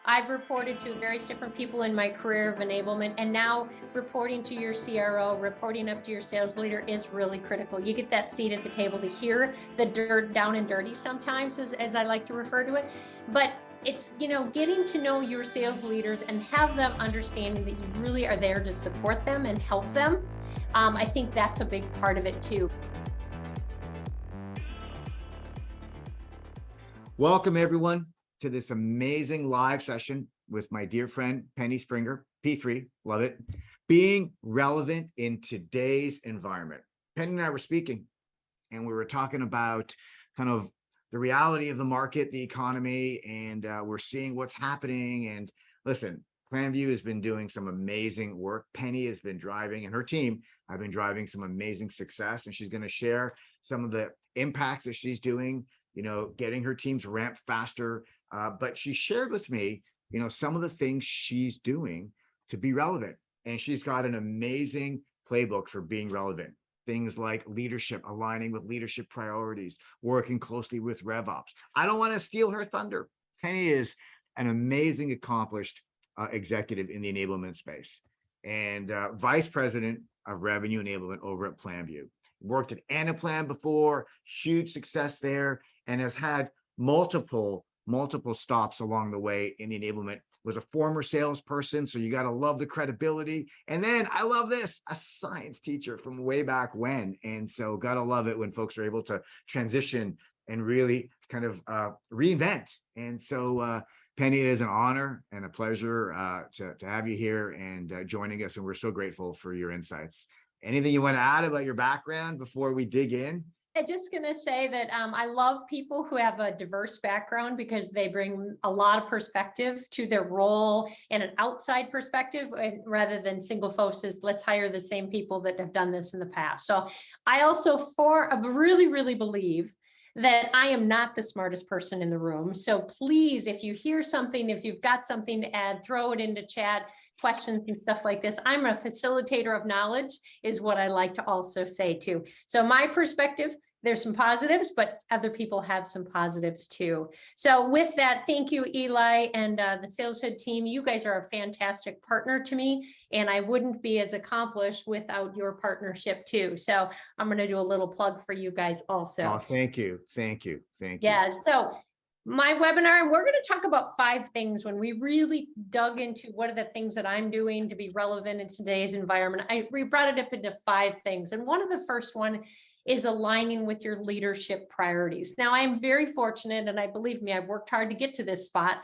I've reported to various different people in my career of enablement, and now reporting to your CRO, reporting up to your sales leader is really critical. You get that seat at the table to hear the dirt down and dirty sometimes, as I like to refer to it. But it's, getting to know your sales leaders and have them understanding that you really are there to support them and help them. I think that's a big part of it too. Welcome everyone to this amazing live session with my dear friend, Penny Springer, P3, love it. Being relevant in today's environment. Penny and I were speaking and we were talking about kind of the reality of the market, the economy, and we're seeing what's happening. And listen, Planview has been doing some amazing work. Penny has been driving, and her team have been driving some amazing success. And she's going to share some of the impacts that she's doing, getting her teams ramped faster. But she shared with me, some of the things she's doing to be relevant. And she's got an amazing playbook for being relevant. Things like leadership, aligning with leadership priorities, working closely with RevOps. I don't want to steal her thunder. Penny is an amazing, accomplished executive in the enablement space and vice president of revenue enablement over at Planview. Worked at Anaplan before, huge success there, and has had multiple stops along the way in the enablement. Was a former salesperson, so you got to love the credibility. And then I love this, a science teacher from way back when. And so got to love it when folks are able to transition and really kind of reinvent. And so Penny, it is an honor and a pleasure to have you here and joining us. And we're so grateful for your insights. Anything you want to add about your background before we dig in? I'm just going to say that I love people who have a diverse background because they bring a lot of perspective to their role and an outside perspective rather than single focus. Let's hire the same people that have done this in the past. So I also really believe that I am not the smartest person in the room. So please, if you hear something, if you've got something to add, throw it into chat, questions and stuff like this. I'm a facilitator of knowledge is what I like to also say too. So my perspective, there's some positives, but other people have some positives too. So with that, thank you, Eli, and the SalesHood team. You guys are a fantastic partner to me, and I wouldn't be as accomplished without your partnership too. So I'm going to do a little plug for you guys also. Oh, thank you. Yeah, so my webinar, we're going to talk about 5 things when we really dug into what are the things that I'm doing to be relevant in today's environment. We brought it up into 5 things. And one of the first one is aligning with your leadership priorities. Now, I'm very fortunate, and believe me, I've worked hard to get to this spot,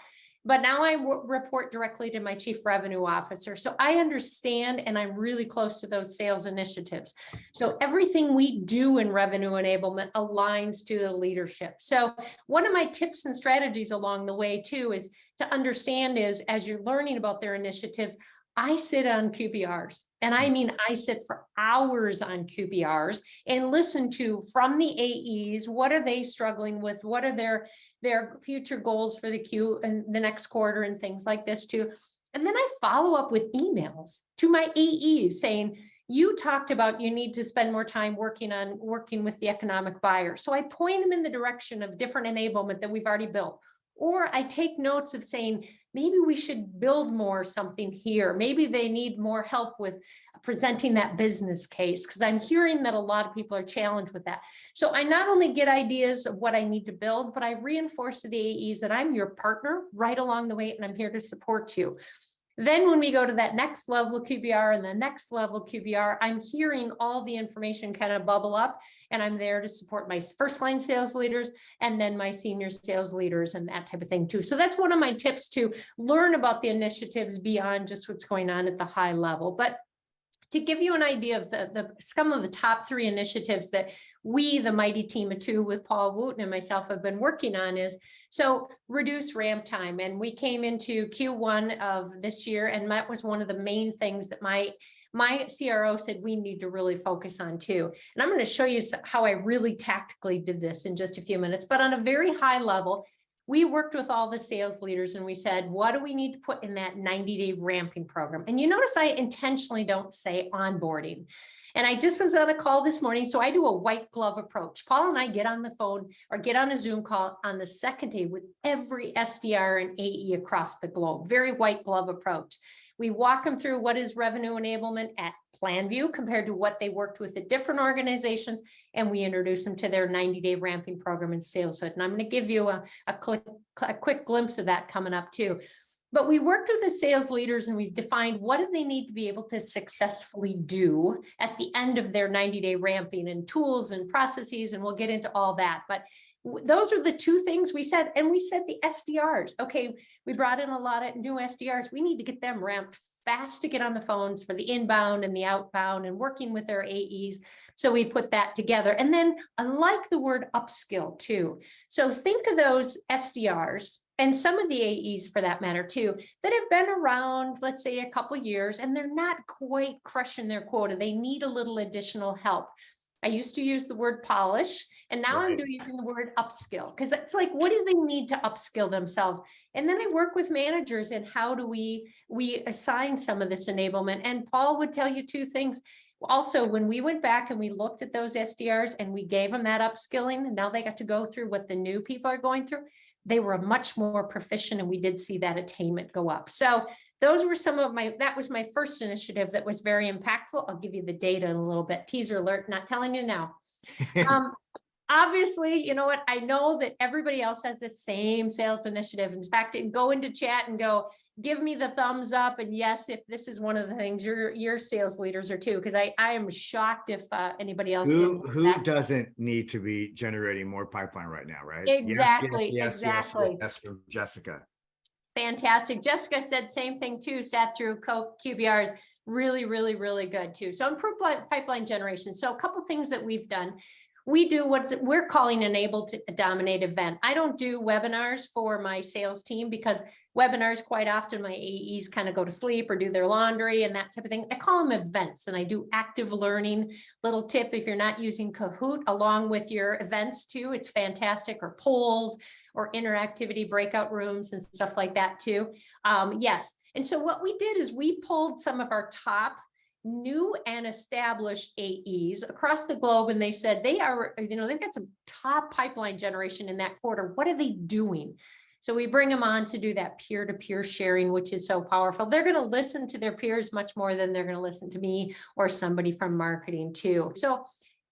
but now I report directly to my chief revenue officer. So I understand, and I'm really close to those sales initiatives. So everything we do in revenue enablement aligns to the leadership. So one of my tips and strategies along the way too is to understand is, as you're learning about their initiatives, I sit on QBRs, and I mean, I sit for hours on QBRs and listen to from the AEs, what are they struggling with? What are their future goals for the Q and the next quarter and things like this too. And then I follow up with emails to my AEs saying, you talked about you need to spend more time working with the economic buyer. So I point them in the direction of different enablement that we've already built. Or I take notes of saying, maybe we should build more something here. Maybe they need more help with presenting that business case, because I'm hearing that a lot of people are challenged with that. So I not only get ideas of what I need to build, but I reinforce to the AEs that I'm your partner right along the way, and I'm here to support you. Then when we go to that next level of QBR and the next level QBR, I'm hearing all the information kind of bubble up, and I'm there to support my first line sales leaders and then my senior sales leaders and that type of thing too. So that's one of my tips to learn about the initiatives beyond just what's going on at the high level. But to give you an idea of some of the top 3 initiatives that we, the mighty team of 2 with Paul Wooten and myself, have been working on is, so reduce ramp time. And we came into Q1 of this year, and that was one of the main things that my CRO said we need to really focus on too. And I'm going to show you how I really tactically did this in just a few minutes, but on a very high level, we worked with all the sales leaders and we said, what do we need to put in that 90-day ramping program? And you notice I intentionally don't say onboarding. And I just was on a call this morning. So I do a white glove approach. Paul and I get on the phone or get on a Zoom call on the second day with every SDR and AE across the globe. Very white glove approach. We walk them through what is revenue enablement at Planview compared to what they worked with at different organizations. And we introduce them to their 90-day ramping program in SalesHood. And I'm going to give you a quick glimpse of that coming up too. But we worked with the sales leaders and we defined what do they need to be able to successfully do at the end of their 90-day ramping and tools and processes. And we'll get into all that. But those are the two things we said. And we said the SDRs, okay, we brought in a lot of new SDRs. We need to get them ramped fast to get on the phones for the inbound and the outbound and working with their AEs. So we put that together. And then I like the word upskill too. So think of those SDRs and some of the AEs for that matter too, that have been around, let's say a couple of years, and they're not quite crushing their quota. They need a little additional help. I used to use the word polish, and now I'm using the word upskill, because it's like, what do they need to upskill themselves? And then I work with managers and how do we assign some of this enablement? And Paul would tell you two things. Also, when we went back and we looked at those SDRs and we gave them that upskilling, and now they got to go through what the new people are going through, they were much more proficient, and we did see that attainment go up. So those were some of that was my first initiative that was very impactful. I'll give you the data in a little bit. Teaser alert, not telling you now. Obviously, you know what? I know that everybody else has the same sales initiative. In fact, go into chat and go, give me the thumbs up. And yes, if this is one of the things your sales leaders are too, because I am shocked if anybody else who doesn't need to be generating more pipeline right now, right? Exactly. Yes, Exactly. yes, from Jessica. Fantastic. Jessica said same thing too, sat through QBRs. Really, really, really good too. So improved pipeline generation. So a couple things that we've done. We do what we're calling enable to dominate event. I don't do webinars for my sales team because webinars, quite often my AEs kind of go to sleep or do their laundry and that type of thing. I call them events, and I do active learning. Little tip, if you're not using Kahoot along with your events too, it's fantastic, or polls or interactivity breakout rooms and stuff like that too. Yes. And so what we did is we pulled some of our top new and established AEs across the globe, and they said they are, they've got some top pipeline generation in that quarter. What are they doing? So we bring them on to do that peer-to-peer sharing, which is so powerful. They're going to listen to their peers much more than they're going to listen to me or somebody from marketing too. So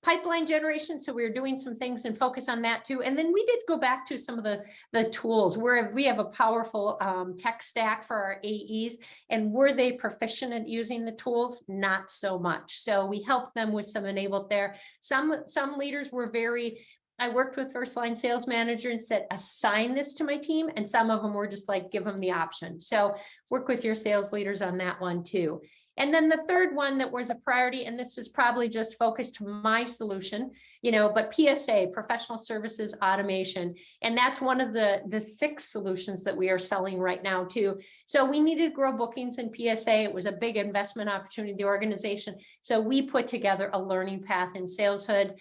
pipeline generation. So we were doing some things and focus on that too. And then we did go back to some of the tools where we have a powerful tech stack for our AEs. And were they proficient at using the tools? Not so much. So we helped them with some enabled there. Some leaders were I worked with first line sales manager and said, assign this to my team. And some of them were just like, give them the option. So work with your sales leaders on that one too. And then the third one that was a priority, and this was probably just focused to my solution, but PSA, professional services automation. And that's one of the 6 solutions that we are selling right now too. So we needed to grow bookings in PSA. It was a big investment opportunity, the organization. So we put together a learning path in SalesHood.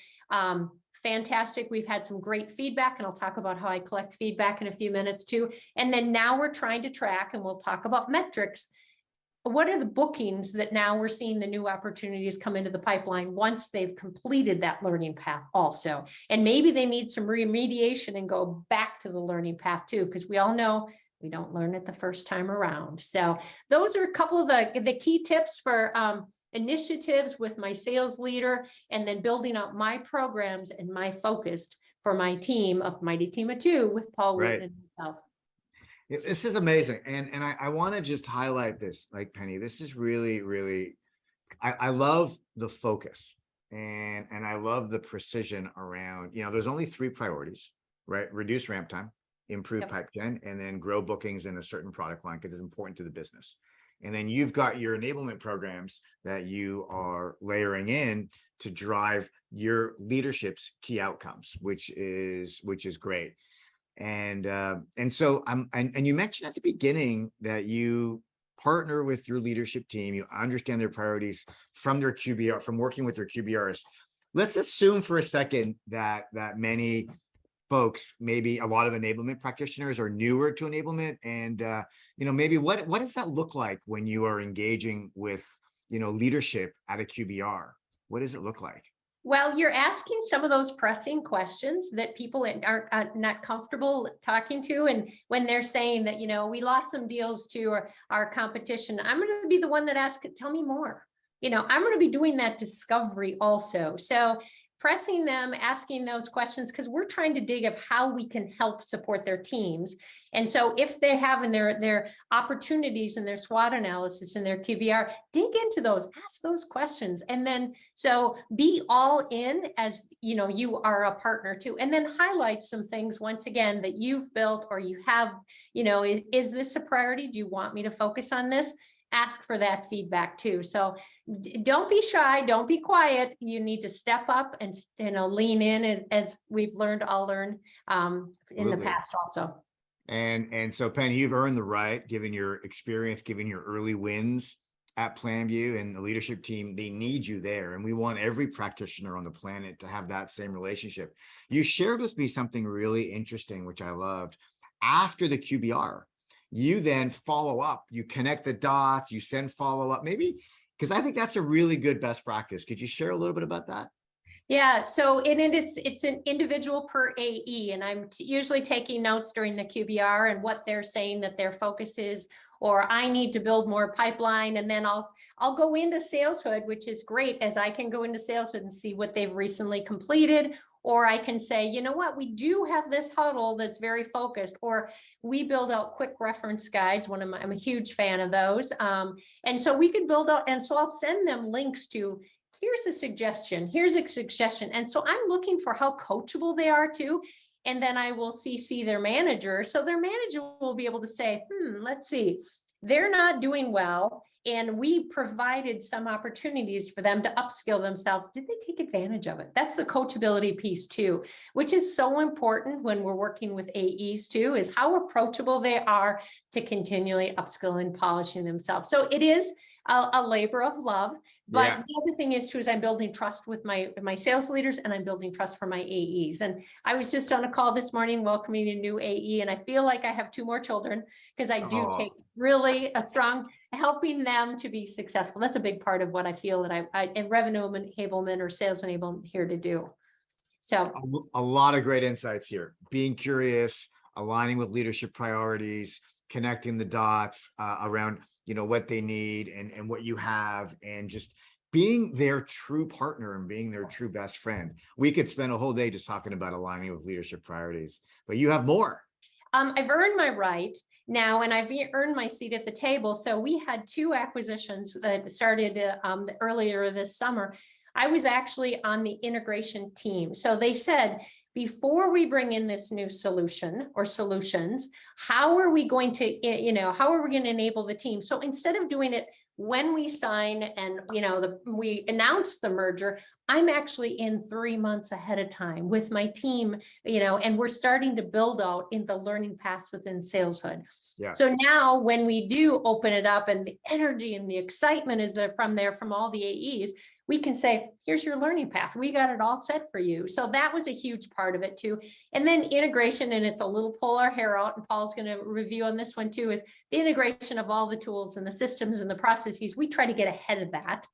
Fantastic. We've had some great feedback, and I'll talk about how I collect feedback in a few minutes too. And then now we're trying to track, and we'll talk about metrics. What are the bookings that now we're seeing the new opportunities come into the pipeline once they've completed that learning path also? And maybe they need some remediation and go back to the learning path too, because we all know we don't learn it the first time around. So those are a couple of the key tips for initiatives with my sales leader, and then building out my programs and my focus for my team of Mighty Team of 2 with Paul Wheaton and myself. This is amazing. And I want to just highlight this, like Penny, this is really, really, I love the focus and I love the precision around, there's only 3 priorities, right? Reduce ramp time, improve pipe gen, and then grow bookings in a certain product line because it's important to the business. And then you've got your enablement programs that you are layering in to drive your leadership's key outcomes, which is great. And so and you mentioned at the beginning that you partner with your leadership team, you understand their priorities from their QBR, from working with their QBRs. Let's assume for a second that many folks, maybe a lot of enablement practitioners, are newer to enablement, and maybe what does that look like when you are engaging with leadership at a QBR? What does it look like? Well, you're asking some of those pressing questions that people are not comfortable talking to. And when they're saying that, we lost some deals to our competition, I'm going to be the one that asks, tell me more. I'm going to be doing that discovery also. So pressing them, asking those questions, because we're trying to dig of how we can help support their teams. And so if they have in their opportunities and their SWOT analysis and their QBR, dig into those, ask those questions. And then, so be all in as, you are a partner too, and then highlight some things once again that you've built or you have, is this a priority? Do you want me to focus on this? Ask for that feedback too. So don't be shy, don't be quiet. You need to step up and lean in as we've learned, I'll learn in the past also. And so Penny, you've earned the right, given your experience, given your early wins at Planview and the leadership team, they need you there. And we want every practitioner on the planet to have that same relationship. You shared with me something really interesting, which I loved. After the QBR, you then follow up, you connect the dots, you send follow up, maybe, because I think that's a really good best practice. Could you share a little bit about that? Yeah, so it's an individual per AE, and I'm usually taking notes during the QBR and what they're saying that their focus is, or I need to build more pipeline, and then I'll go into SalesHood, which is great, as I can go into SalesHood and see what they've recently completed, or I can say, you know what, we do have this huddle that's very focused, or we build out quick reference guides. I'm a huge fan of those, and so we could build out, and so I'll send them links to. Here's a suggestion, here's a suggestion. And so I'm looking for how coachable they are too. And then I will CC their manager. So their manager will be able to say, let's see, they're not doing well. And we provided some opportunities for them to upskill themselves. Did they take advantage of it? That's the coachability piece too, which is so important when we're working with AEs too, is how approachable they are to continually upskilling and polishing themselves. So it is a labor of love. But the other thing is too, is I'm building trust with my sales leaders, and I'm building trust for my AEs. And I was just on a call this morning welcoming a new AE, and I feel like I have 2 more children, because I do take really a strong helping them to be successful. That's a big part of what I feel that I in revenue enablement or sales enablement here to do. So a lot of great insights here. Being curious, aligning with leadership priorities, connecting the dots around what they need and what you have, and just being their true partner and being their true best friend. We could spend a whole day just talking about aligning with leadership priorities, but you have more. I've earned my right now, and I've earned my seat at the table. So we had 2 acquisitions that started earlier this summer. I was actually on the integration team. So they said, before we bring in this new solution or solutions, how are we going to enable the team? So instead of doing it when we sign and, we announce the merger, I'm actually in 3 months ahead of time with my team, and we're starting to build out in the learning paths within SalesHood. Yeah. So now when we do open it up and the energy and the excitement is there from all the AEs, we can say, here's your learning path. We got it all set for you. So that was a huge part of it too. And then integration, and it's a little pull our hair out, and Paul's going to review on this one too, is the integration of all the tools and the systems and the processes. We try to get ahead of that.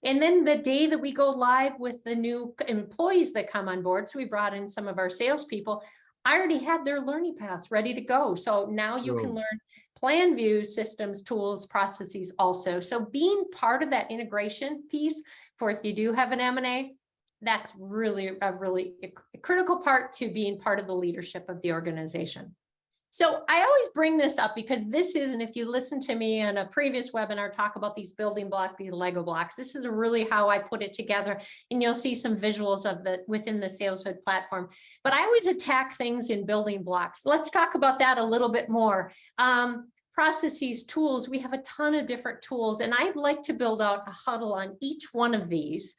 And then the day that we go live with the new employees that come on board, so we brought in some of our salespeople, I already had their learning paths ready to go. So now you can learn Planview systems, tools, processes also. So being part of that integration piece for if you do have an M&A, that's really a critical part to being part of the leadership of the organization. So I always bring this up because this is, and if you listen to me in a previous webinar, talk about these building blocks, these Lego blocks, this is really how I put it together. And you'll see some visuals of within the SalesHood platform. But I always attack things in building blocks. Let's talk about that a little bit more. Processes, tools, we have a ton of different tools, and I'd like to build out a huddle on each one of these.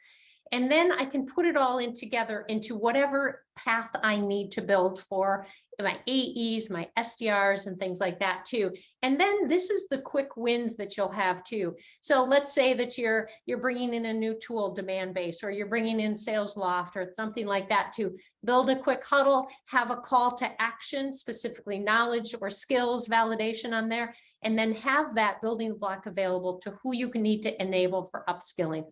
And then I can put it all in together into whatever path I need to build for my AEs, my SDRs, and things like that too. And then this is the quick wins that you'll have too. So let's say that you're bringing in a new tool, Demand Base, or you're bringing in Sales Loft or something like that to build a quick huddle, have a call to action, specifically knowledge or skills validation on there, and then have that building block available to who you can need to enable for upskilling.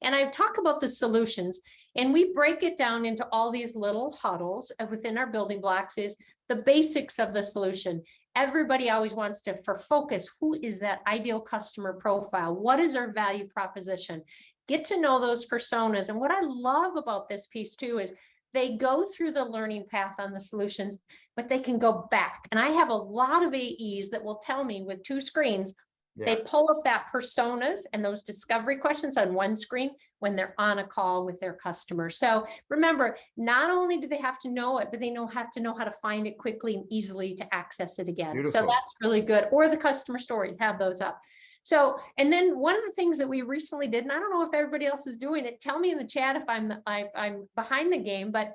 And I talk about the solutions, and we break it down into all these little huddles within our building blocks. Is the basics of the solution. Everybody always wants to, for focus, who is that ideal customer profile? What is our value proposition? Get to know those personas. And what I love about this piece too is they go through the learning path on the solutions, but they can go back. And I have a lot of AEs that will tell me with 2 screens, they pull up that personas and those discovery questions on one screen when they're on a call with their customer. So remember, not only do they have to know it, but they have to know how to find it quickly and easily to access it again. Beautiful. So that's really good. Or the customer stories, have those up. So, and then one of the things that we recently did, and I don't know if everybody else is doing it, tell me in the chat if I'm behind the game, but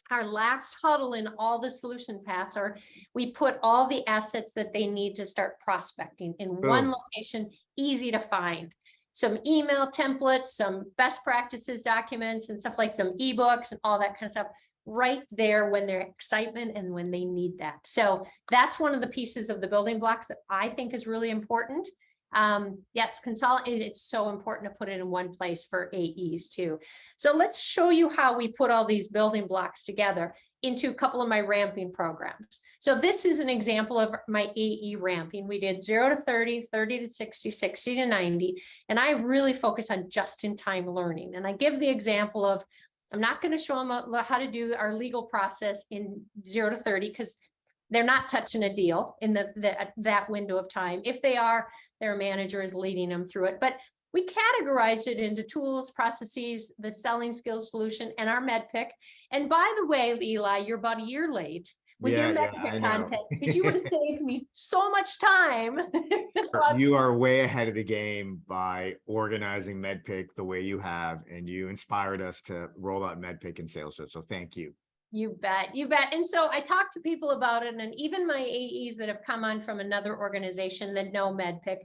our last huddle in all the solution paths are, we put all the assets that they need to start prospecting in one location, easy to find. Some email templates, some best practices documents and stuff, like some ebooks and all that kind of stuff right there when their excitement and when they need that. So that's one of the pieces of the building blocks that I think is really important. Yes, consolidate. It's so important to put it in one place for AEs too. So let's show you how we put all these building blocks together into a couple of my ramping programs. So this is an example of my AE ramping. We did 0 to 30, 30 to 60, 60 to 90. And I really focus on just-in-time learning. And I give the example of, I'm not going to show them how to do our legal process in 0 to 30 because they're not touching a deal in that window of time. If they are, their manager is leading them through it. But we categorize it into tools, processes, the selling skills solution, and our med pick. And by the way, Eli, you're about a year late with your med pick content because you would have saved me so much time. You are way ahead of the game by organizing MedPick the way you have, and you inspired us to roll out MedPick in sales. So thank you. You bet, you bet. And so I talk to people about it, and even my AEs that have come on from another organization that know MedPick,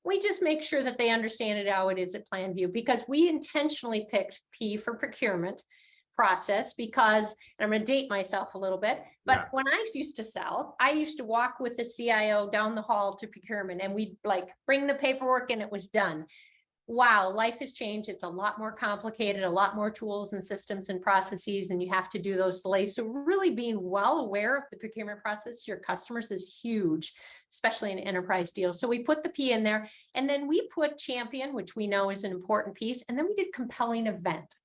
we just make sure that they understand it how it is at Planview, because we intentionally picked P for procurement process because, and I'm going to date myself a little bit, but when I used to sell, I used to walk with the CIO down the hall to procurement, and we'd like bring the paperwork and it was done. Wow, life has changed. It's a lot more complicated, a lot more tools and systems and processes, and you have to do those delays. So really being well aware of the procurement process, your customers, is huge, especially in enterprise deals. So we put the P in there, and then we put champion, which we know is an important piece. And then we did compelling event.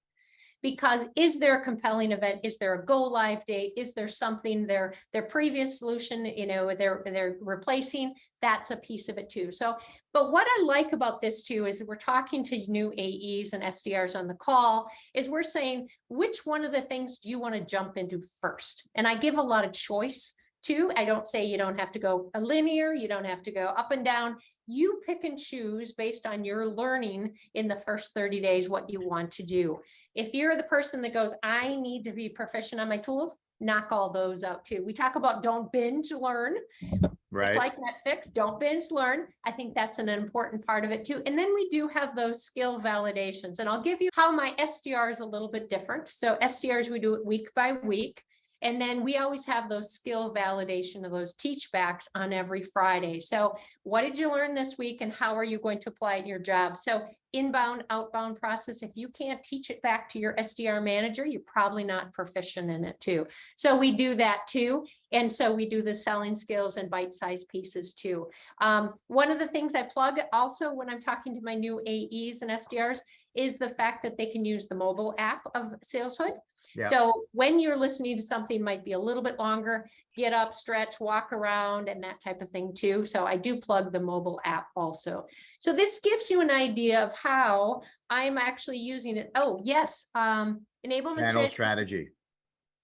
Because is there a compelling event? Is there a go live date? Is there something their previous solution, they're replacing? That's a piece of it too. So, but what I like about this too is we're talking to new AEs and SDRs on the call, is we're saying, which one of the things do you want to jump into first? And I give a lot of choice too. I don't say you don't have to go linear, you don't have to go up and down. You pick and choose based on your learning in the first 30 days what you want to do. If you're the person that goes, I need to be proficient on my tools, knock all those out too. We talk about don't binge learn. Right. It's like Netflix, don't binge learn. I think that's an important part of it too. And then we do have those skill validations. And I'll give you how my SDR is a little bit different. So SDRs, we do it week by week. And then we always have those skill validation of those teach backs on every Friday. So what did you learn this week and how are you going to apply it in your job? So inbound, outbound process, if you can't teach it back to your SDR manager, you're probably not proficient in it too. So we do that too. And so we do the selling skills and bite-sized pieces too. One of the things I plug also when I'm talking to my new AEs and SDRs is the fact that they can use the mobile app of SalesHood. Yeah. So when you're listening to something might be a little bit longer, get up, stretch, walk around, and that type of thing too. So I do plug the mobile app also. So this gives you an idea of how I'm actually using it. Oh, yes. Enablement channel strategy.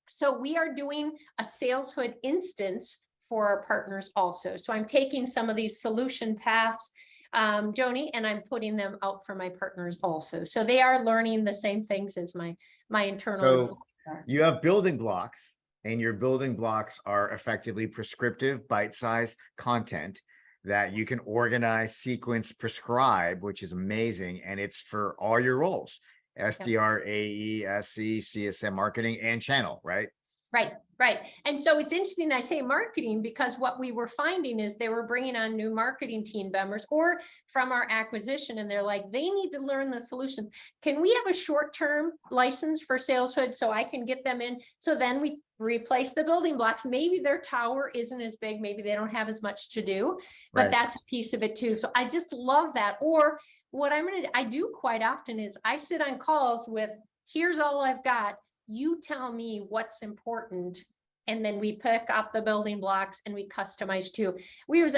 So we are doing a SalesHood instance for our partners also. So I'm taking some of these solution paths, Joni, and I'm putting them out for my partners also. So they are learning the same things as my internal. So you have building blocks, and your building blocks are effectively prescriptive, bite-sized content that you can organize, sequence, prescribe, which is amazing. And it's for all your roles, SDR, AE, SC, CSM, marketing, and channel, right? Right, right. And so it's interesting I say marketing, because what we were finding is they were bringing on new marketing team members or from our acquisition, and they're like, they need to learn the solution. Can we have a short-term license for SalesHood so I can get them in? So then we replace the building blocks. Maybe their tower isn't as big, maybe they don't have as much to do, but Right. that's a piece of it too. So I just love that. Or what I do quite often is I sit on calls with, here's all I've got. You tell me what's important, and then we pick up the building blocks and we customize too.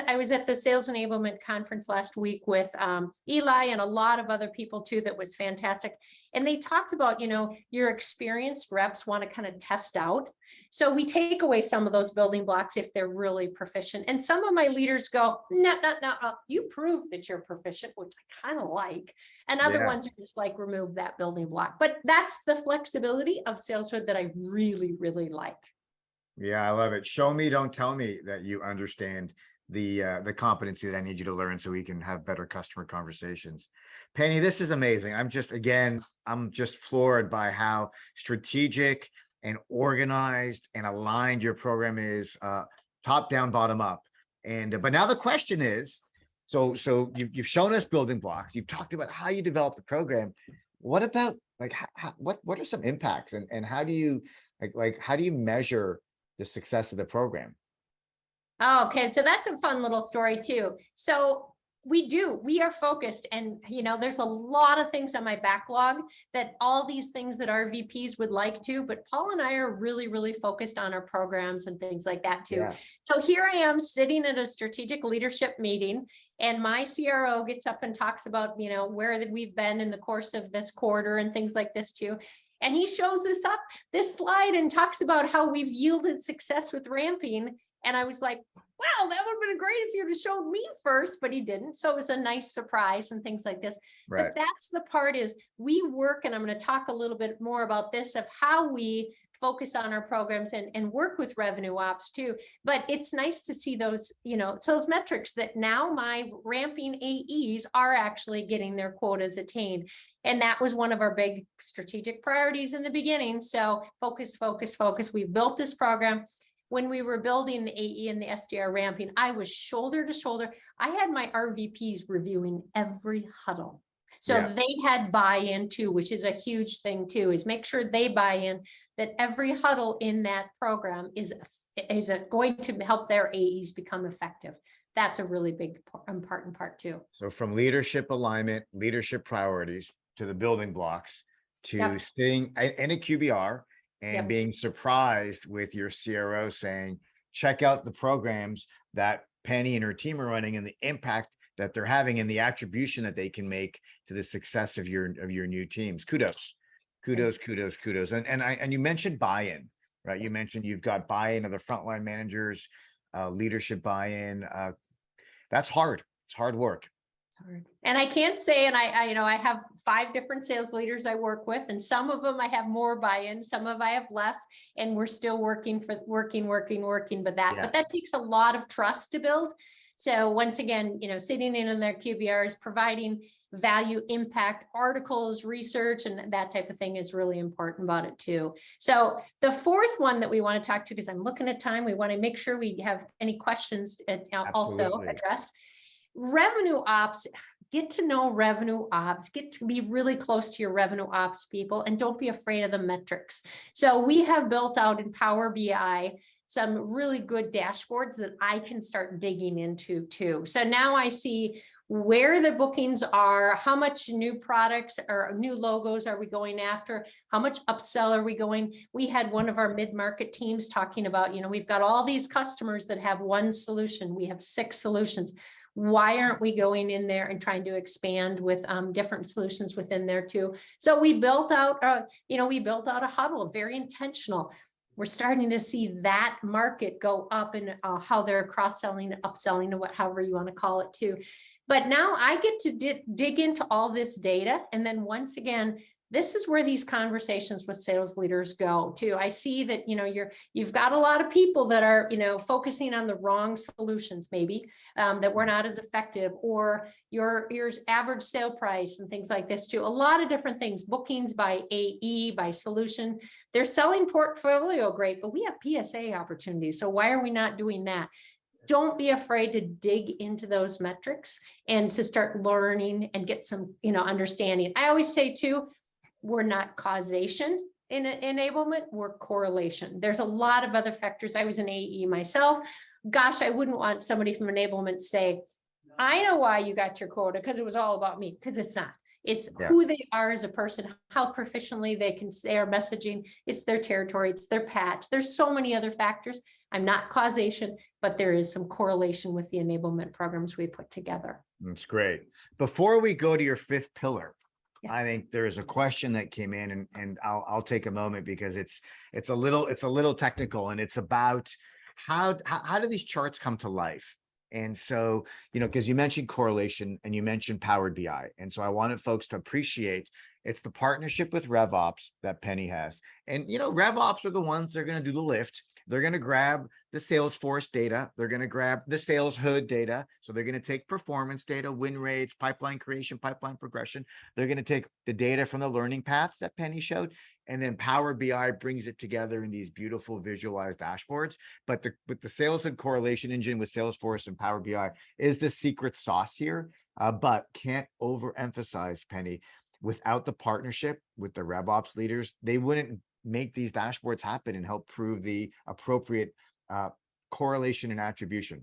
I was at the Sales Enablement Conference last week with Eli and a lot of other people too. That was fantastic. And they talked about, your experienced reps want to kind of test out. So we take away some of those building blocks if they're really proficient. And some of my leaders go, no, you prove that you're proficient, which I kind of like. And other ones are just like, remove that building block. But that's the flexibility of SalesHood that I really, really like. Yeah, I love it. Show me, don't tell me that you understand the competency that I need you to learn so we can have better customer conversations. Penny, this is amazing. I'm just floored by how strategic and organized and aligned your program is, top down, bottom up. And but now the question is, so you've shown us building blocks. You've talked about how you develop the program. What about what are some impacts, and how do you how do you measure the success of the program? Oh, okay, so that's a fun little story too. So we are focused, and there's a lot of things on my backlog, that all these things that our VPs would like to, but Paul and I are really, really focused on our programs and things like that too. Yeah. So here I am sitting at a strategic leadership meeting, and my CRO gets up and talks about, where we've been in the course of this quarter and things like this too. And he shows this slide and talks about how we've yielded success with ramping. And I was like, wow, that would have been great if you'd have shown me first, but he didn't. So it was a nice surprise and things like this. Right. But that's the part is we work, and I'm going to talk a little bit more about this, of how we focus on our programs and work with revenue ops too. But it's nice to see those, those metrics that now my ramping AEs are actually getting their quotas attained. And that was one of our big strategic priorities in the beginning. So focus, focus, focus. We built this program. When we were building the AE and the SDR ramping, I was shoulder to shoulder. I had my RVPs reviewing every huddle. So they had buy-in too, which is a huge thing too, is make sure they buy in, that every huddle in that program is going to help their AEs become effective. That's a really big important part too. So from leadership alignment, leadership priorities, to the building blocks, to staying in a QBR, and being surprised with your CRO saying, check out the programs that Penny and her team are running and the impact that they're having and the attribution that they can make to the success of your new teams. Kudos. And you mentioned buy-in, right? You mentioned you've got buy-in of the frontline managers, leadership buy-in. That's hard. It's hard work. And I can't say, and I have 5 different sales leaders I work with, and some of them I have more buy-in, some of I have less, and we're still working, but that takes a lot of trust to build. So once again, sitting in their QBRs, providing value, impact, articles, research, and that type of thing is really important about it too. So the fourth one that we want to talk to, because I'm looking at time, we want to make sure we have any questions also addressed. Revenue ops, get to know revenue ops, get to be really close to your revenue ops people, and don't be afraid of the metrics. So we have built out in Power BI some really good dashboards that I can start digging into too. So now I see where the bookings are, how much new products or new logos are we going after, how much upsell are we going. We had one of our mid-market teams talking about, we've got all these customers that have one solution. We have 6 solutions. Why aren't we going in there and trying to expand with different solutions within there too? So we built out, a huddle, very intentional. We're starting to see that market go up, and how they're cross-selling, upselling, and however you want to call it too. But now I get to dig into all this data. And then once again, This is where these conversations with sales leaders go too. I see that, you've got a lot of people that are, focusing on the wrong solutions, maybe that were not as effective, or your average sale price and things like this too. A lot of different things, bookings by AE, by solution. They're selling portfolio great, but we have PSA opportunities. So why are we not doing that? Don't be afraid to dig into those metrics and to start learning and get some, understanding. I always say too, we're not causation in enablement, we're correlation. There's a lot of other factors. I was an AE myself. Gosh, I wouldn't want somebody from enablement to say, I know why you got your quota, because it was all about me, because it's not. It's who they are as a person, how proficiently they can say our messaging. It's their territory, it's their patch. There's so many other factors. I'm not causation, but there is some correlation with the enablement programs we put together. That's great. Before we go to your fifth pillar, I think there is a question that came in, and I'll take a moment because it's a little technical, and it's about how do these charts come to life? And so, because you mentioned correlation and you mentioned Powered BI. And so I wanted folks to appreciate it's the partnership with RevOps that Penny has. And, RevOps are the ones that are going to do the lift. They're going to grab the Salesforce data. They're going to grab the sales hood data. So they're going to take performance data, win rates, pipeline creation, pipeline progression. They're going to take the data from the learning paths that Penny showed. And then Power BI brings it together in these beautiful visualized dashboards. But the sales and correlation engine with Salesforce and Power BI is the secret sauce here. But can't overemphasize, Penny, without the partnership with the RevOps leaders, they wouldn't make these dashboards happen and help prove the appropriate correlation and attribution.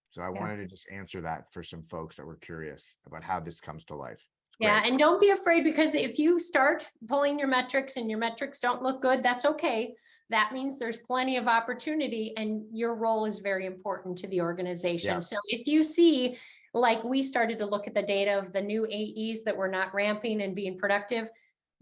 So I wanted to just answer that for some folks that were curious about how this comes to life. Yeah, and don't be afraid, because if you start pulling your metrics and your metrics don't look good, that's okay. That means there's plenty of opportunity, and your role is very important to the organization. Yeah. So if you see, like we started to look at the data of the new AEs that were not ramping and being productive,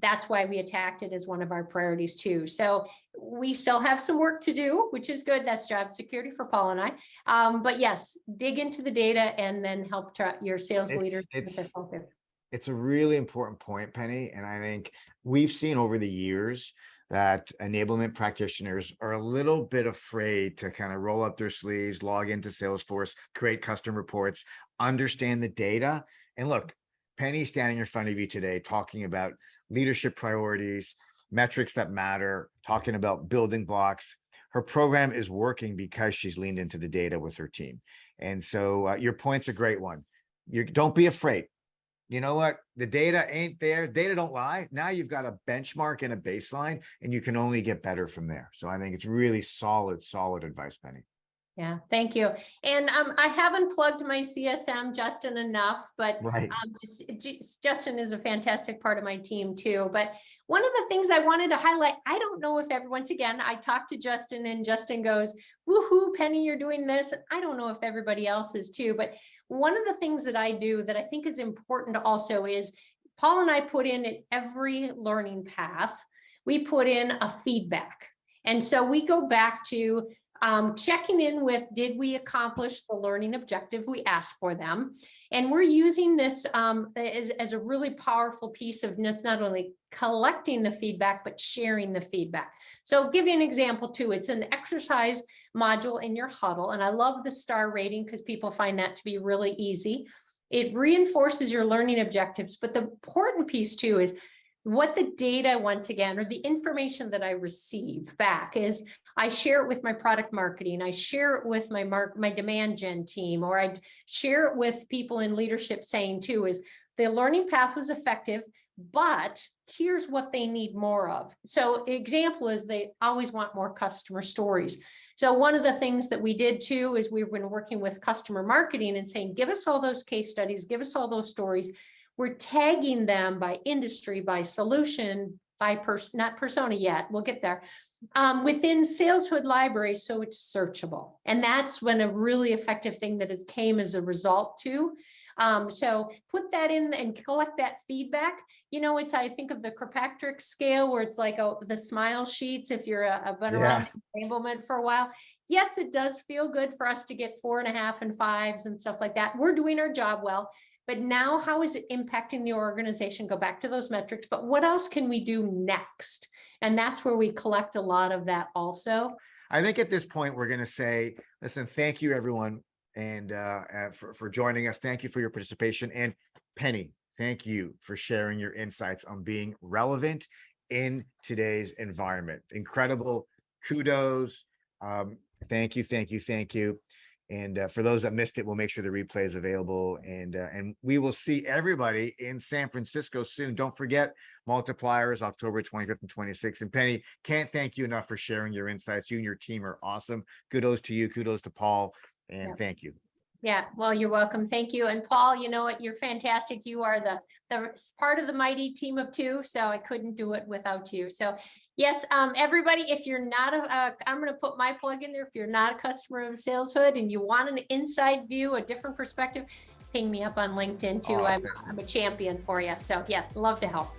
that's why we attacked it as one of our priorities too. So we still have some work to do, which is good. That's job security for Paul and I. But yes, dig into the data and then help your sales leaders with their focus. It's a really important point, Penny. And I think we've seen over the years that enablement practitioners are a little bit afraid to kind of roll up their sleeves, log into Salesforce, create custom reports, understand the data. And look, Penny's standing in front of you today talking about leadership priorities, metrics that matter, talking about building blocks. Her program is working because she's leaned into the data with her team. And so your point's a great one. Don't be afraid. You know what? The data ain't there. Data don't lie. Now you've got a benchmark and a baseline, and you can only get better from there. So I think it's really solid advice, Penny. Yeah, thank you. And I haven't plugged my CSM, Justin, enough, but Justin is a fantastic part of my team too. But one of the things I wanted to highlight, I don't know if once again, I talked to Justin and Justin goes, woohoo, Penny, you're doing this. I don't know if everybody else is too, but one of the things that I do that I think is important also is Paul and I put in at every learning path, we put in a feedback. And so we go back to checking in with, did we accomplish the learning objective we asked for them? And we're using this as a really powerful piece of not only collecting the feedback, but sharing the feedback. So I'll give you an example too. It's an exercise module in your huddle. And I love the star rating because people find that to be really easy. It reinforces your learning objectives. But the important piece too is what the data, once again, or the information that I receive back is I share it with my product marketing, I share it with my demand gen team, or I share it with people in leadership saying too, is the learning path was effective, but here's what they need more of. So example is they always want more customer stories. So one of the things that we did too, is we've been working with customer marketing and saying, give us all those case studies, give us all those stories. We're tagging them by industry, by solution, by not persona yet, we'll get there, within SalesHood library, so it's searchable. And that's when a really effective thing that it came as a result too. So put that in and collect that feedback. You know, I think of the Kirkpatrick scale where it's like the smile sheets if you're been around enablement for a while. Yes, it does feel good for us to get 4.5 and 5s and stuff like that. We're doing our job well. but now how is it impacting the organization? Go back to those metrics, but what else can we do next? And that's where we collect a lot of that also. I think at this point, we're going to say, listen, thank you, everyone, and for joining us. Thank you for your participation. And Penny, thank you for sharing your insights on being relevant in today's environment. Incredible. Kudos. Thank you, thank you, thank you. And for those that missed it, we'll make sure the replay is available. And we will see everybody in San Francisco soon. Don't forget, Multipliers, October 25th and 26th. And Penny, can't thank you enough for sharing your insights. You and your team are awesome. Kudos to you. Kudos to Paul. And thank you. Yeah, well, you're welcome. Thank you. And Paul, you know what? You're fantastic. You are the part of the mighty team of two. So I couldn't do it without you. So yes, everybody, if you're not I'm going to put my plug in there. If you're not a customer of SalesHood and you want an inside view, a different perspective, ping me up on LinkedIn too. Oh, I'm a champion for you. So yes, love to help.